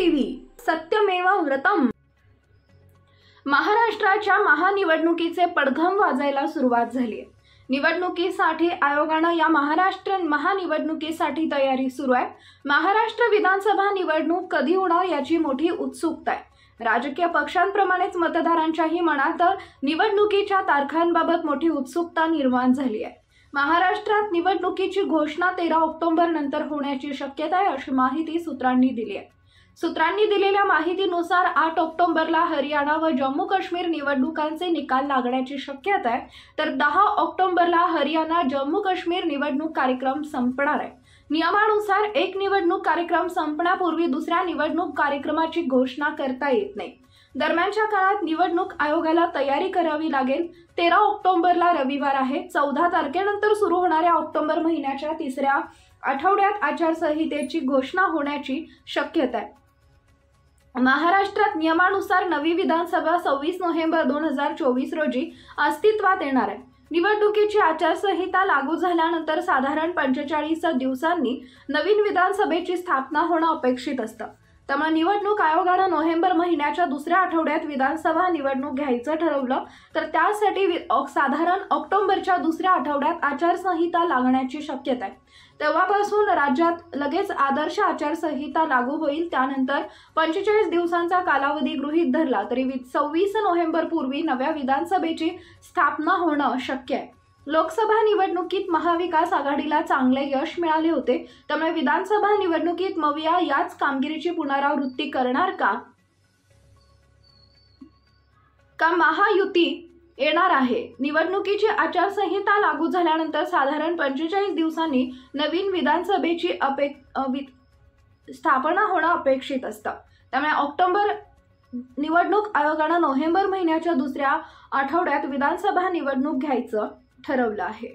TV सत्यमेव व्रतम। महाराष्ट्राच्या महानिवडणुकीचे पडघम वाजायला सुरुवात झाली आहे। निवडणुकीसाठी आयोगाने या महाराष्ट्र महानिवडणुकीसाठी तयारी सुरू आहे। महाराष्ट्र विधानसभा निवडणूक कधी होणार याची मोठी उत्सुकता आहे। राजकीय पक्षांप्रमाणेच मतदारांच्याही मनात निवडणुकीच्या तारखांबाबत मोठी उत्सुकता निर्माण झाली आहे। महाराष्ट्रात निवडणुकीची घोषणा 13 ऑक्टोबर नंतर होण्याची शक्यता आहे, अशी माहिती सूत्रांनी दिली आहे। सूत्रांनी दिलेल्या माहितीनुसार 8 ऑक्टोबरला हरियाणा व जम्मू काश्मीर निवडणुकांचे निकाल लागण्याची शक्यता आहे, तर 10 ऑक्टोबरला हरियाणा जम्मू काश्मीर निवडणूक कार्यक्रम संपणार आहे। नियमानुसार एक निवडणूक कार्यक्रम संपण्यापूर्वी दुसऱ्या निवडणूक कार्यक्रमाची घोषणा करता येत नाही। दरम्यानच्या काळात निवडणूक आयोगाला तयारी करावी लागेल। 13 ऑक्टोबरला रविवार आहे। 14 तारखेनंतर सुरू होणाऱ्या ऑक्टोबर महिन्याच्या तिसऱ्या आठवड्यात आचारसंहितेची घोषणा होण्याची शक्यता आहे। महाराष्ट्रात नियमानुसार नवी विधानसभा 26 नोव्हेंबर 2024 रोजी अस्तित्वात येणार आहे। निवडणुकीची आचारसंहिता लागू झाल्यानंतर साधारण 45 दिवसांनी नवीन विधानसभेची स्थापना होणं अपेक्षित असतं। त्यामुळे निवडणूक आयोगाने नोव्हेंबर महिन्याच्या दुसऱ्या आठवड्यात विधानसभा निवडणूक घ्यायचं ठरवलं, तर त्यासाठी साधारण ऑक्टोबरच्या दुसऱ्या आठवड्यात आचारसंहिता लागण्याची शक्यता आहे। तेव्हापासून राज्यात लगेच आदर्श आचारसंहिता लागू होईल। त्यानंतर 45 दिवसांचा कालावधी गृहीत धरला तरी 26 नोव्हेंबर पूर्वी नव्या विधानसभेची स्थापना होणं शक्य आहे। लोकसभा निवडणुकीत महाविकास आघाडीला चांगले यश मिळाले होते, त्यामुळे विधानसभा निवडणुकीत मविया याच कामगिरीची पुनरावृत्ती करणार का महायुती येणार आहे। निवडणुकीची आचारसंहिता लागू झाल्यानंतर साधारण 45 दिवसांनी नवीन विधानसभेची स्थापना होणं अपेक्षित असतं। त्यामुळे निवडणूक आयोगाने नोव्हेंबर महिन्याच्या दुसऱ्या आठवड्यात विधानसभा निवडणूक घ्यायचं ठरवलं आहे।